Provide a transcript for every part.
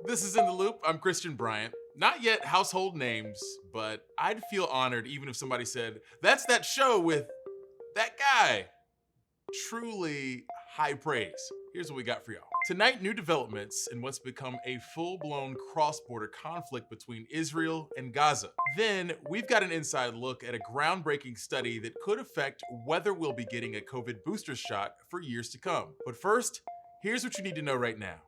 This is In the Loop. I'm Christian Bryant. Not yet household names, but I'd feel honored even if somebody said, "That's that show with that guy." Truly high praise. Here's what we got for y'all. Tonight, new developments in what's become a full-blown cross-border conflict between Israel and Gaza. Then, we've got an inside look at a groundbreaking study that could affect whether we'll be getting a COVID booster shot for years to come. But first, here's what you need to know right now.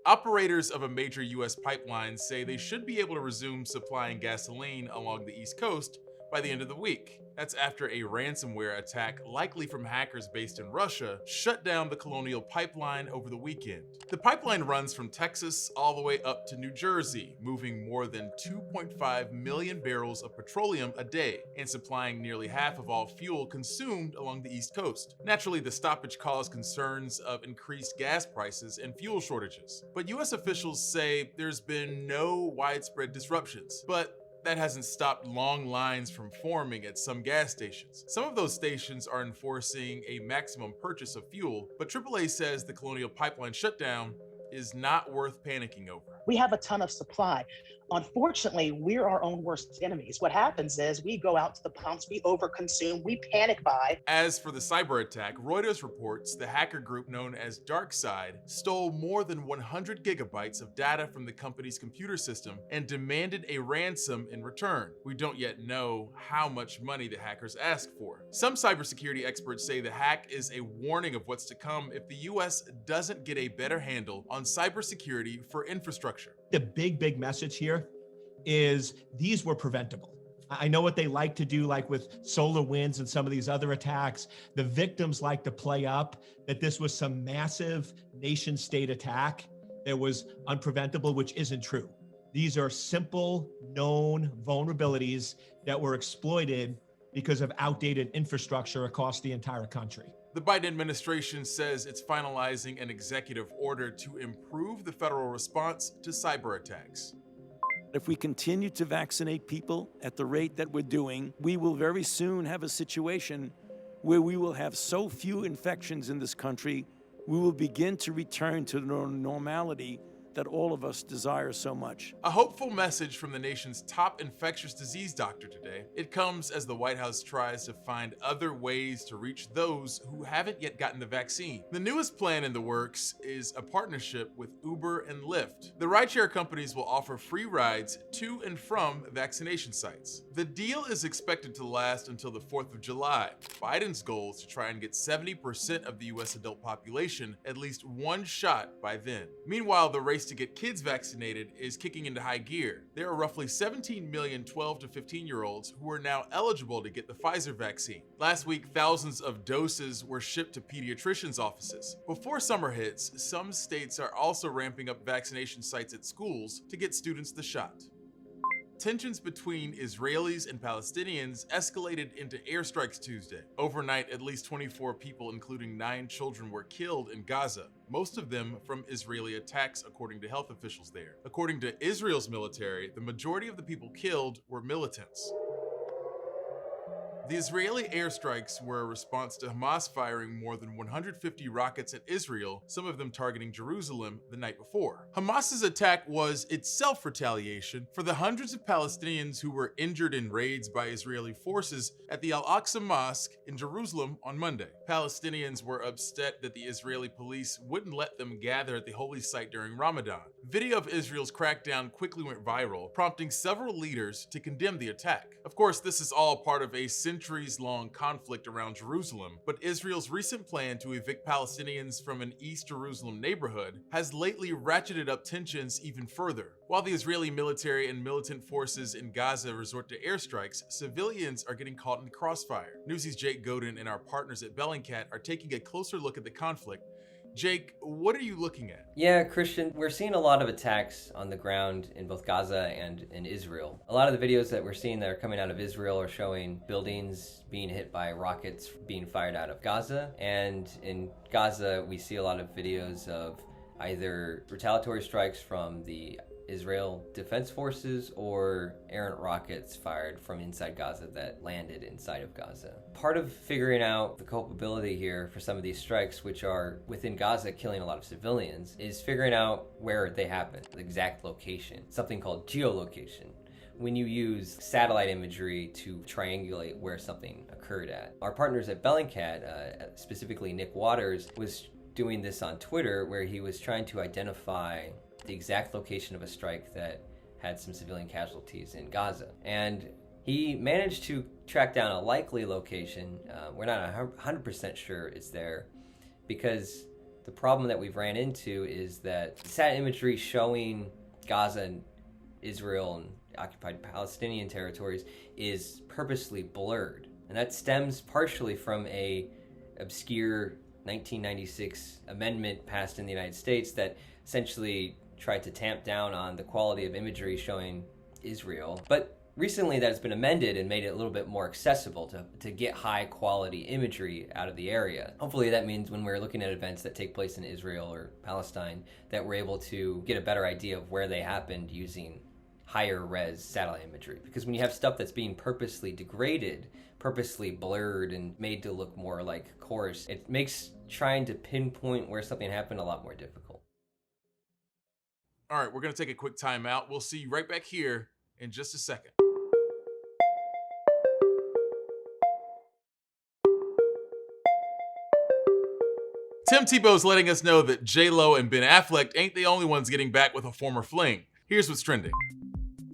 Operators of a major US pipeline say they should be able to resume supplying gasoline along the East Coast by the end of the week. That's after a ransomware attack, likely from hackers based in Russia, shut down the Colonial Pipeline over the weekend. The pipeline runs from Texas all the way up to New Jersey, moving more than 2.5 million barrels of petroleum a day and supplying nearly half of all fuel consumed along the East Coast. Naturally, the stoppage caused concerns of increased gas prices and fuel shortages. But US officials say there's been no widespread disruptions. But that hasn't stopped long lines from forming at some gas stations. Some of those stations are enforcing a maximum purchase of fuel, but AAA says the Colonial Pipeline shutdown is not worth panicking over. We have a ton of supply. Unfortunately, we're our own worst enemies. What happens is we go out to the pumps, we overconsume, we panic buy. As for the cyber attack, Reuters reports the hacker group known as DarkSide stole more than 100 gigabytes of data from the company's computer system and demanded a ransom in return. We don't yet know how much money the hackers asked for. Some cybersecurity experts say the hack is a warning of what's to come if the US doesn't get a better handle on cybersecurity for infrastructure. The big message here is these were preventable. I know what they like to do, like with SolarWinds and some of these other attacks. The victims like to play up that this was some massive nation state attack that was unpreventable, which isn't true. These are simple, known vulnerabilities that were exploited because of outdated infrastructure across the entire country. The Biden administration says it's finalizing an executive order to improve the federal response to cyber attacks. If we continue to vaccinate people at the rate that we're doing, we will very soon have a situation where we will have so few infections in this country, we will begin to return to the normality that all of us desire so much. A hopeful message from the nation's top infectious disease doctor today. It comes as the White House tries to find other ways to reach those who haven't yet gotten the vaccine. The newest plan in the works is a partnership with Uber and Lyft. The rideshare companies will offer free rides to and from vaccination sites. The deal is expected to last until the 4th of July. Biden's goal is to try and get 70% of the US adult population at least one shot by then. Meanwhile, the race to get kids vaccinated is kicking into high gear. There are roughly 17 million 12 to 15-year-olds who are now eligible to get the Pfizer vaccine. Last week, thousands of doses were shipped to pediatricians' offices. Before summer hits, some states are also ramping up vaccination sites at schools to get students the shot. Tensions between Israelis and Palestinians escalated into airstrikes Tuesday. Overnight, at least 24 people, including 9 children, were killed in Gaza, most of them from Israeli attacks, according to health officials there. According to Israel's military, the majority of the people killed were militants. The Israeli airstrikes were a response to Hamas firing more than 150 rockets at Israel, some of them targeting Jerusalem the night before. Hamas's attack was itself retaliation for the hundreds of Palestinians who were injured in raids by Israeli forces at the Al-Aqsa Mosque in Jerusalem on Monday. Palestinians were upset that the Israeli police wouldn't let them gather at the holy site during Ramadan. Video of Israel's crackdown quickly went viral, prompting several leaders to condemn the attack. Of course, this is all part of a centuries-long conflict around Jerusalem, but Israel's recent plan to evict Palestinians from an East Jerusalem neighborhood has lately ratcheted up tensions even further. While the Israeli military and militant forces in Gaza resort to airstrikes, civilians are getting caught in the crossfire. Newsy's Jake Godin and our partners at Bellingcat are taking a closer look at the conflict. Jake, what are you looking at? Yeah, Christian, we're seeing a lot of attacks on the ground in both Gaza and in Israel. A lot of the videos that we're seeing that are coming out of Israel are showing buildings being hit by rockets being fired out of Gaza. And in Gaza, we see a lot of videos of either retaliatory strikes from the Israel Defense Forces or errant rockets fired from inside Gaza that landed inside of Gaza. Part of figuring out the culpability here for some of these strikes, which are within Gaza killing a lot of civilians, is figuring out where they happened, the exact location, something called geolocation. When you use satellite imagery to triangulate where something occurred at. Our partners at Bellingcat, specifically Nick Waters, was doing this on Twitter, where he was trying to identify the exact location of a strike that had some civilian casualties in Gaza. And he managed to track down a likely location. We're not 100% sure it's there, because the problem that we've ran into is that sat imagery showing Gaza and Israel and occupied Palestinian territories is purposely blurred. And that stems partially from a obscure 1996 amendment passed in the United States that essentially tried to tamp down on the quality of imagery showing Israel. But recently that has been amended and made it a little bit more accessible to get high quality imagery out of the area. Hopefully that means when we're looking at events that take place in Israel or Palestine, that we're able to get a better idea of where they happened using higher res satellite imagery. Because when you have stuff that's being purposely degraded, purposely blurred and made to look more like coarse, it makes trying to pinpoint where something happened a lot more difficult. All right, we're going to take a quick time out. We'll see you right back here in just a second. Tim Tebow's letting us know that J-Lo and Ben Affleck ain't the only ones getting back with a former fling. Here's what's trending.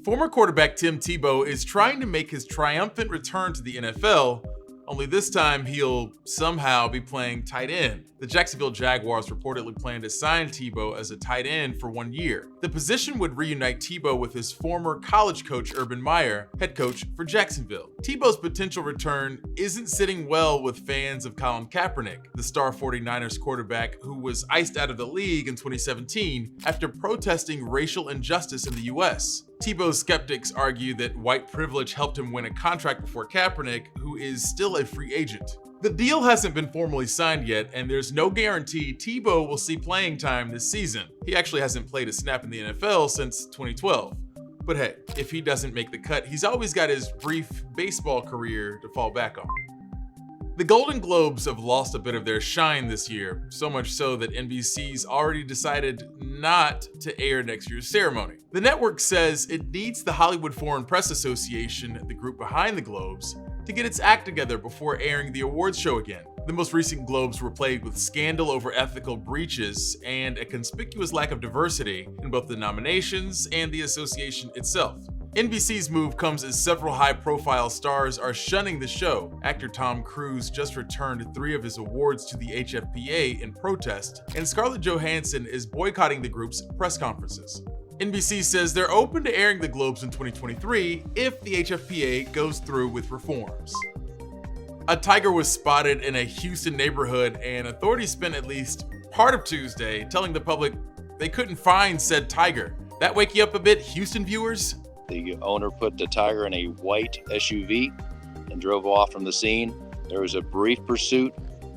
Former quarterback Tim Tebow is trying to make his triumphant return to the NFL, only this time he'll somehow be playing tight end. The Jacksonville Jaguars reportedly plan to sign Tebow as a tight end for 1 year. The position would reunite Tebow with his former college coach Urban Meyer, head coach for Jacksonville. Tebow's potential return isn't sitting well with fans of Colin Kaepernick, the star 49ers quarterback who was iced out of the league in 2017 after protesting racial injustice in the US. Tebow's skeptics argue that white privilege helped him win a contract before Kaepernick, who is still a free agent. The deal hasn't been formally signed yet, and there's no guarantee Tebow will see playing time this season. He actually hasn't played a snap in the NFL since 2012. But hey, if he doesn't make the cut, he's always got his brief baseball career to fall back on. The Golden Globes have lost a bit of their shine this year, so much so that NBC's already decided not to air next year's ceremony. The network says it needs the Hollywood Foreign Press Association, the group behind the Globes, to get its act together before airing the awards show again. The most recent Globes were plagued with scandal over ethical breaches and a conspicuous lack of diversity in both the nominations and the association itself. NBC's move comes as several high-profile stars are shunning the show. Actor Tom Cruise just returned 3 of his awards to the HFPA in protest, and Scarlett Johansson is boycotting the group's press conferences. NBC says they're open to airing the Globes in 2023 if the HFPA goes through with reforms. A tiger was spotted in a Houston neighborhood, and authorities spent at least part of Tuesday telling the public they couldn't find said tiger. That wake you up a bit, Houston viewers? The owner put the tiger in a white SUV and drove off from the scene. There was a brief pursuit,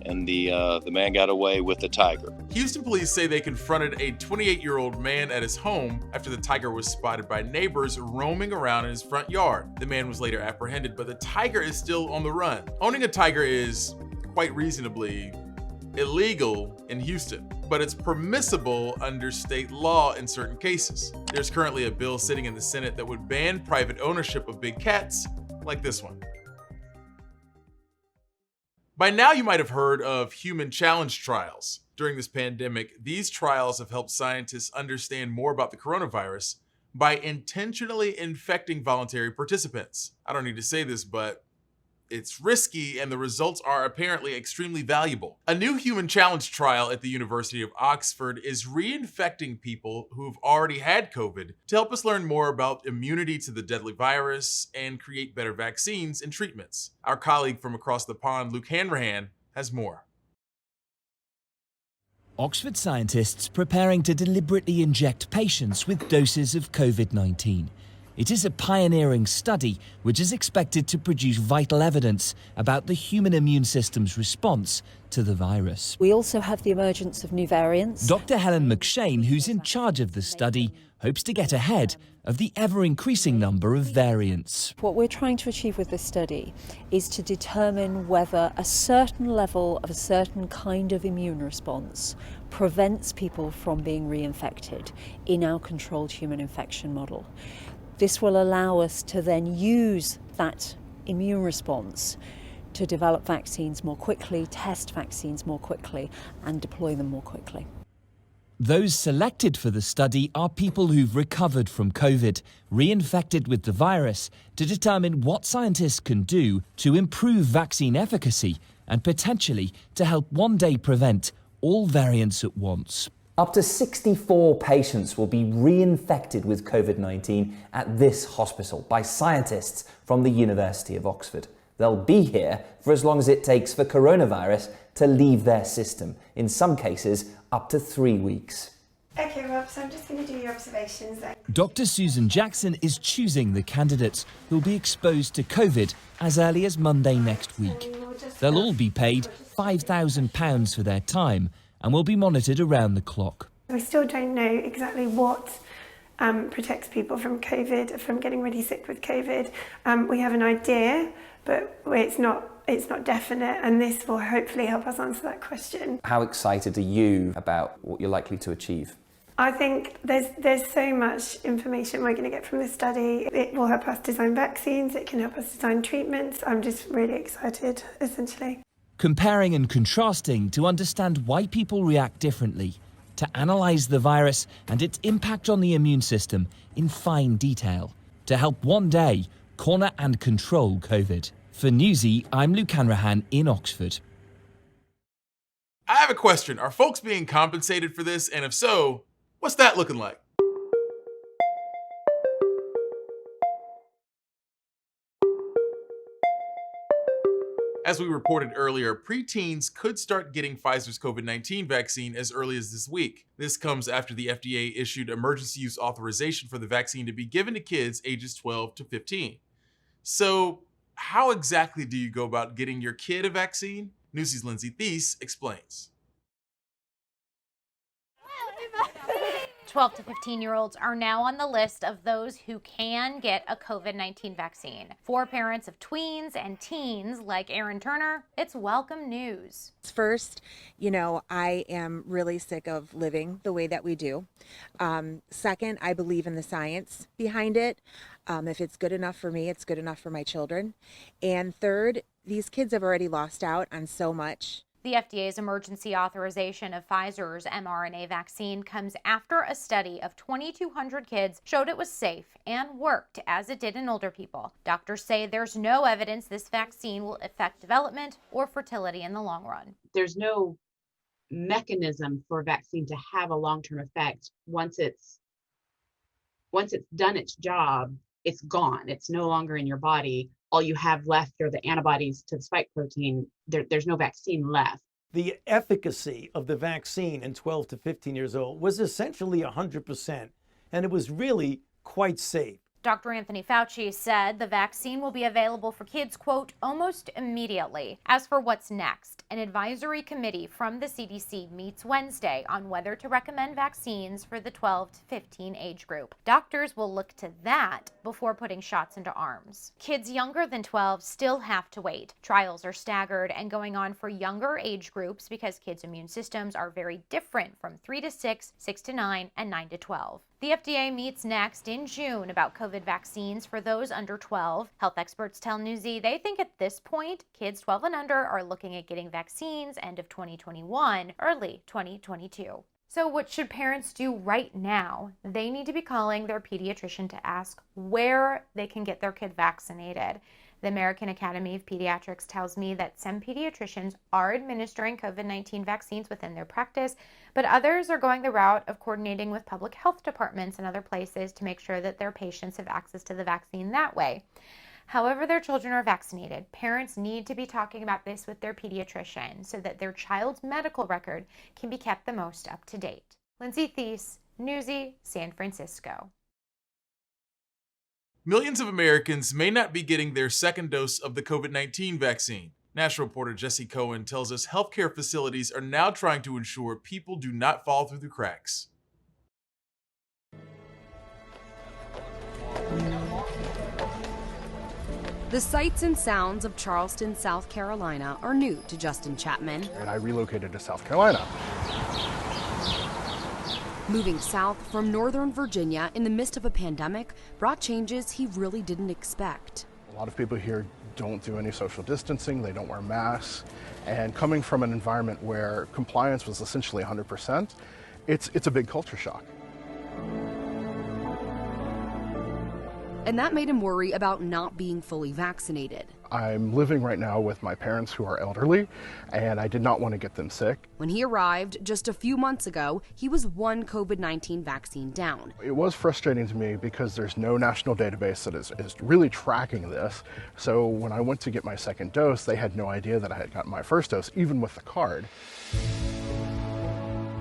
and the man got away with the tiger. Houston police say they confronted a 28-year-old man at his home after the tiger was spotted by neighbors roaming around in his front yard. The man was later apprehended, but the tiger is still on the run. Owning a tiger is, quite reasonably, illegal in Houston, but it's permissible under state law in certain cases. There's currently a bill sitting in the Senate that would ban private ownership of big cats like this one. By now, you might have heard of human challenge trials. During this pandemic, these trials have helped scientists understand more about the coronavirus by intentionally infecting voluntary participants. I don't need to say this, but it's risky, and the results are apparently extremely valuable. A new human challenge trial at the University of Oxford is reinfecting people who've already had COVID to help us learn more about immunity to the deadly virus and create better vaccines and treatments. Our colleague from across the pond, Luke Hanrahan, has more. Oxford scientists preparing to deliberately inject patients with doses of COVID-19. It is a pioneering study which is expected to produce vital evidence about the human immune system's response to the virus. We also have the emergence of new variants. Dr. Helen McShane, who's in charge of the study, hopes to get ahead of the ever-increasing number of variants. What we're trying to achieve with this study is to determine whether a certain level of a certain kind of immune response prevents people from being reinfected in our controlled human infection model. This will allow us to then use that immune response to develop vaccines more quickly, test vaccines more quickly, and deploy them more quickly. Those selected for the study are people who've recovered from COVID, reinfected with the virus, to determine what scientists can do to improve vaccine efficacy and potentially to help one day prevent all variants at once. Up to 64 patients will be reinfected with COVID-19 at this hospital by scientists from the University of Oxford. They'll be here for as long as it takes for coronavirus to leave their system, in some cases up to 3 weeks. Okay, Rob, so I'm just going to do your observations then. Dr. Susan Jackson is choosing the candidates who'll be exposed to COVID as early as Monday next week. They'll all be paid £5,000 for their time and will be monitored around the clock. We still don't know exactly what protects people from COVID, from getting really sick with COVID. We have an idea, but it's not definite, and this will hopefully help us answer that question. How excited are you about what you're likely to achieve? I think there's so much information we're going to get from this study. It will help us design vaccines, it can help us design treatments. I'm just really excited, essentially. Comparing and contrasting to understand why people react differently, to analyse the virus and its impact on the immune system in fine detail, to help one day corner and control COVID. For Newsy, I'm Luke Hanrahan in Oxford. I have a question. Are folks being compensated for this? And if so, what's that looking like? As we reported earlier, preteens could start getting Pfizer's COVID-19 vaccine as early as this week. This comes after the FDA issued emergency use authorization for the vaccine to be given to kids ages 12 to 15. So, how exactly do you go about getting your kid a vaccine? Newsy's Lindsay Thies explains. 12 to 15-year-olds are now on the list of those who can get a COVID-19 vaccine. For parents of tweens and teens like Erin Turner, it's welcome news. First, I am really sick of living the way that we do. Second, I believe in the science behind it. If it's good enough for me, it's good enough for my children. And third, these kids have already lost out on so much. The FDA's emergency authorization of Pfizer's mRNA vaccine comes after a study of 2,200 kids showed it was safe and worked as it did in older people. Doctors say there's no evidence this vaccine will affect development or fertility in the long run. There's no mechanism for a vaccine to have a long-term effect. Once it's done its job, it's gone. It's no longer in your body. All you have left are the antibodies to the spike protein. There's no vaccine left. The efficacy of the vaccine in 12 to 15 years old was essentially 100%, and it was really quite safe. Dr. Anthony Fauci said the vaccine will be available for kids, quote, almost immediately. As for what's next, an advisory committee from the CDC meets Wednesday on whether to recommend vaccines for the 12 to 15 age group. Doctors will look to that before putting shots into arms. Kids younger than 12 still have to wait. Trials are staggered and going on for younger age groups because kids' immune systems are very different from 3 to 6, 6 to 9, and 9 to 12. The FDA meets next in June about COVID vaccines for those under 12. Health experts tell Newsy they think at this point, kids 12 and under are looking at getting vaccines end of 2021, early 2022. So what should parents do right now? They need to be calling their pediatrician to ask where they can get their kid vaccinated. The American Academy of Pediatrics tells me that some pediatricians are administering COVID-19 vaccines within their practice, but others are going the route of coordinating with public health departments and other places to make sure that their patients have access to the vaccine that way. However their children are vaccinated, parents need to be talking about this with their pediatrician so that their child's medical record can be kept the most up to date. Lindsay Thies, Newsy, San Francisco. Millions of Americans may not be getting their second dose of the COVID-19 vaccine. National reporter Jesse Cohen tells us healthcare facilities are now trying to ensure people do not fall through the cracks. The sights and sounds of Charleston, South Carolina are new to Justin Chapman. And I relocated to South Carolina. Moving south from Northern Virginia in the midst of a pandemic brought changes he really didn't expect. A lot of people here don't do any social distancing, they don't wear masks, and coming from an environment where compliance was essentially 100%, it's a big culture shock. And that made him worry about not being fully vaccinated. I'm living right now with my parents who are elderly, and I did not want to get them sick. When he arrived just a few months ago, he was one COVID-19 vaccine down. It was frustrating to me because there's no national database that is really tracking this. So when I went to get my second dose, they had no idea that I had gotten my first dose, even with the card.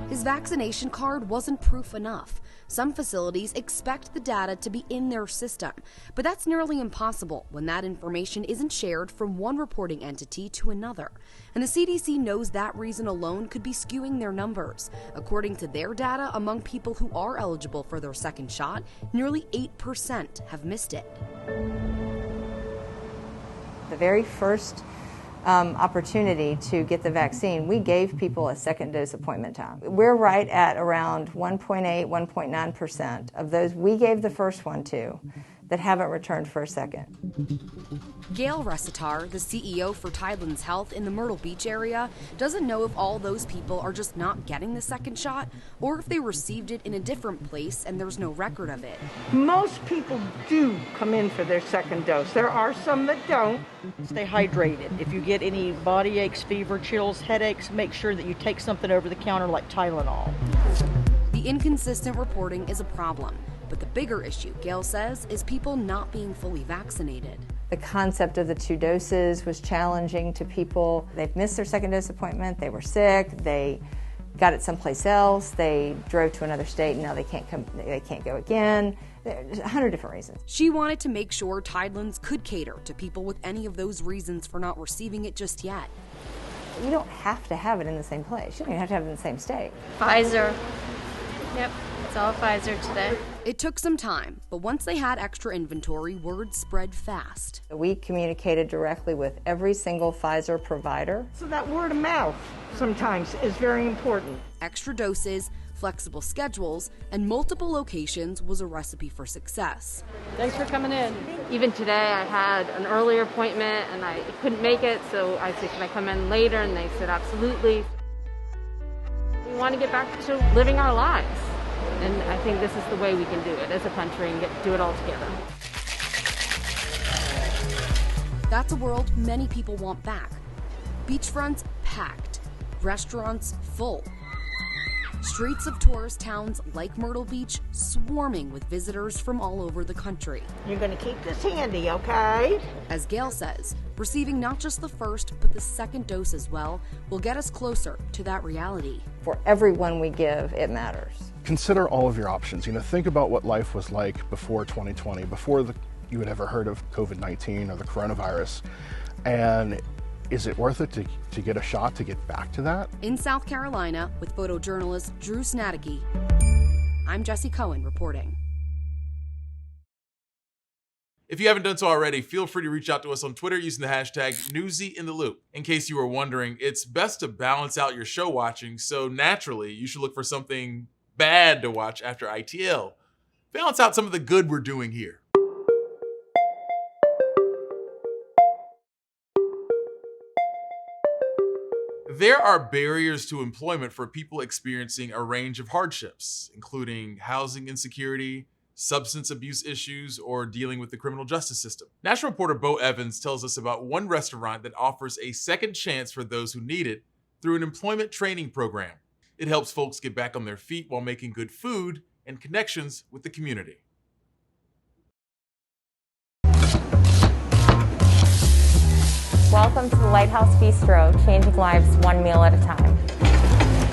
His vaccination card wasn't proof enough. Some facilities expect the data to be in their system, but that's nearly impossible when that information isn't shared from one reporting entity to another. And the CDC knows that reason alone could be skewing their numbers. According to their data, among people who are eligible for their second shot, nearly 8% have missed it. The very first opportunity to get the vaccine, we gave people a second dose appointment time. We're right at around 1.8, 1.9% of those we gave the first one to that haven't returned for a second. GAYLE RESETAR, the CEO for TIDELANDS Health in the Myrtle Beach area, doesn't know if all those people are just not getting the second shot or if they received it in a different place and there's no record of it. Most people do come in for their second dose. There are some that don't. Stay hydrated. If you get any body aches, fever, chills, headaches, make sure that you take something over the counter like Tylenol. The inconsistent reporting is a problem. But the bigger issue, GAYLE says, is people not being fully vaccinated. The concept of the 2 doses was challenging to people. They've missed their second dose appointment, they were sick, they got it someplace else, they drove to another state and now they can't go again. There's 100 different reasons. She wanted to make sure Tidelands could cater to people with any of those reasons for not receiving it just yet. You don't have to have it in the same place. You don't even have to have it in the same state. Pfizer. Yep, it's all Pfizer today. It took some time, but once they had extra inventory, word spread fast. We communicated directly with every single Pfizer provider. So that word of mouth sometimes is very important. Extra doses, flexible schedules, and multiple locations was a recipe for success. Thanks for coming in. Even today I had an earlier appointment and I couldn't make it, so I said, can I come in later? And they said, absolutely. We want to get back to living our lives. And I think this is the way we can do it as a country and do it all together. That's a world many people want back. Beachfronts packed, restaurants full. Streets of tourist towns like Myrtle Beach swarming with visitors from all over the country. You're going to keep this handy, okay? As GAYLE says, receiving not just the first but the second dose as well will get us closer to that reality. For everyone we give, it matters. Consider all of your options. Think about what life was like before 2020, before you had ever heard of COVID-19 or the coronavirus. And is it worth it to get a shot to get back to that? In South Carolina, with photojournalist Drew Snadicki, I'm Jesse Cohen reporting. If you haven't done so already, feel free to reach out to us on Twitter using the hashtag NewsyInTheLoop. In case you were wondering, it's best to balance out your show watching, so naturally you should look for something bad to watch after ITL. Balance out some of the good we're doing here. There are barriers to employment for people experiencing a range of hardships, including housing insecurity, substance abuse issues, or dealing with the criminal justice system. National reporter Bo Evans tells us about one restaurant that offers a second chance for those who need it through an employment training program. It helps folks get back on their feet while making good food and connections with the community. Welcome to the Lighthouse Bistro, changing lives one meal at a time.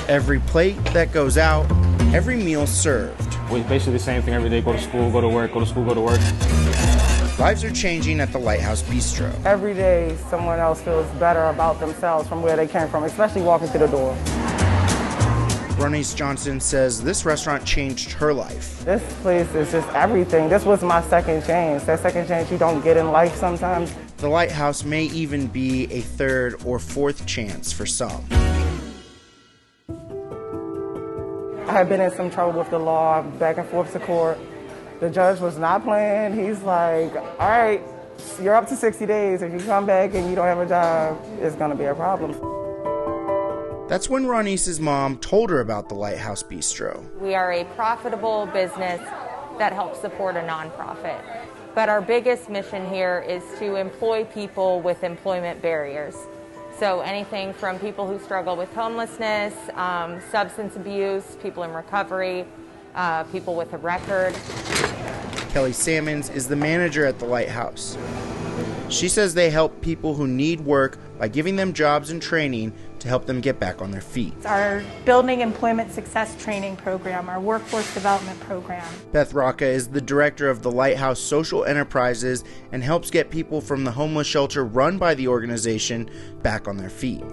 Every plate that goes out, every meal served. Basically the same thing every day. Go to school, go to work, go to school, go to work. Lives are changing at the Lighthouse Bistro. Every day, someone else feels better about themselves from where they came from, especially walking through the door. RONNIECE Johnson says this restaurant changed her life. This place is just everything. This was my second chance. That second chance you don't get in life sometimes. The Lighthouse may even be a third or fourth chance for some. I had been in some trouble with the law, back and forth to court. The judge was not playing. He's like, all right, you're up to 60 days. If you come back and you don't have a job, it's gonna be a problem. That's when RONNIECE's mom told her about the Lighthouse Bistro. We are a profitable business that helps support a nonprofit. But our biggest mission here is to employ people with employment barriers. So anything from people who struggle with homelessness, substance abuse, people in recovery, people with a record. Kelly Sammons is the manager at the Lighthouse. She says they help people who need work by giving them jobs and training to help them get back on their feet. Our Building Employment Success Training Program, our Workforce Development Program. Beth Rocca is the director of the Lighthouse Social Enterprises and helps get people from the homeless shelter run by the organization back on their feet.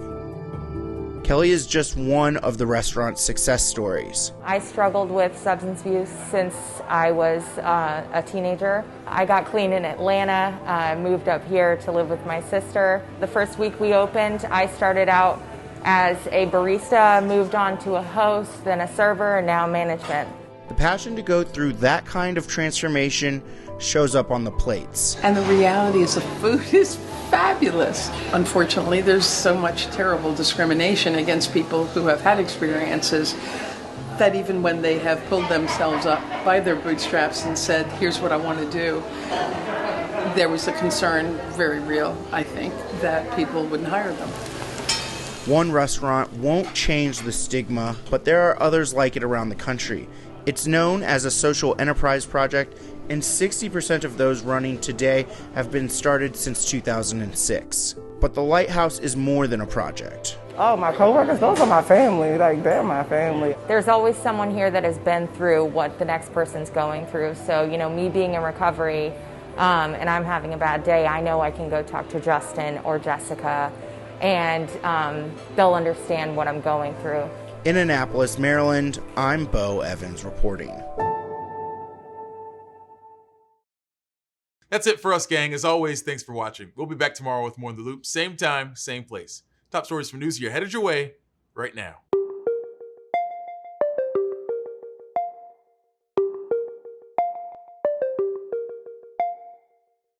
Kelly is just one of the restaurant's success stories. I struggled with substance abuse since I was a teenager. I got clean in Atlanta, moved up here to live with my sister. The first week we opened, I started out as a barista, moved on to a host, then a server, and now management. The passion to go through that kind of transformation shows up on the plates. And the reality is the food is fabulous. Unfortunately, there's so much terrible discrimination against people who have had experiences that even when they have pulled themselves up by their bootstraps and said, here's what I want to do, there was a concern, very real, I think, that people wouldn't hire them. One restaurant won't change the stigma, but there are others like it around the country. It's known as a social enterprise project, and 60% of those running today have been started since 2006. But the Lighthouse is more than a project. Oh, my coworkers, those are my family. Like, they're my family. There's always someone here that has been through what the next person's going through. So, you know, me being in recovery and I'm having a bad day, I know I can go talk to Justin or Jessica, and they'll understand what I'm going through. In Annapolis, Maryland, I'm Bo Evans reporting. That's it for us, gang. As always, thanks for watching. We'll be back tomorrow with more in the loop. Same time, same place. Top stories from Newsy are headed your way right now.